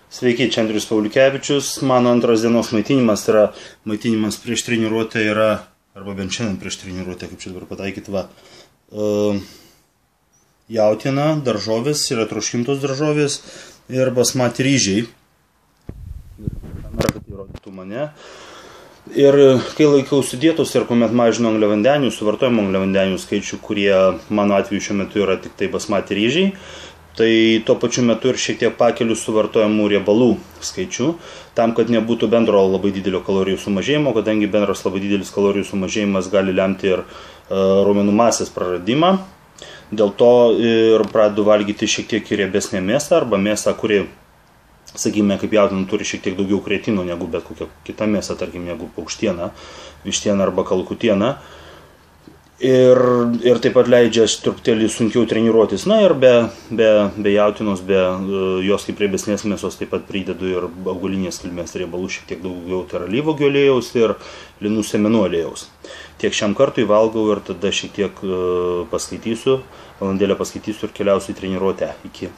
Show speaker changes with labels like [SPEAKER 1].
[SPEAKER 1] Sveiki, čia Andrius Pauliukevičius. Mano antros dienos maitinimas yra maitinimas prieš treniruotę yra, arba bent šiandien prieš treniruotę, kaip čia dabar pataikyti, va. Jautiena, daržovės, yra troškintos daržovės ir basmati ryžiai. Kamera, kad įrodytų mane. Ir kai laikausi dietos ir kuomet mažinu angliavandenių, suvartojimo angliavandenių skaičių, kurie mano atveju šiuo metu yra tik tai basmati ryžiai, tai tuo pačiu metu ir šiek tiek pakeliu suvartojamų riebalų skaičių, tam, kad nebūtų bendro labai didelio kalorijų sumažėjimo, kadangi bendras labai didelis kalorijų sumažėjimas gali lemti ir raumenų masės praradimą. Dėl to ir pradedu valgyti šiek tiek riebesnę mėsą arba mėsą, kuri, sakykime, kaip jautiena, turi šiek tiek daugiau kreatino negu bet kokia kita mėsa, tarkim, negu paukštiena, vištiena arba kalkutiena. Ir taip pat leidžia truputėlį sunkiau treniruotis. Na ir be jautienos, be jos kaip riebesnės mėsos taip pat pridedu ir augalinės kilmės riebalų šiek tiek daugiau, tai yra alyvuogių aliejaus ir linų sėmenų aliejaus. Tiek šiam kartui valgau ir tada šiek tiek paskaitysiu, valandėlę paskaitysiu ir keliausiu į treniruotę. Iki.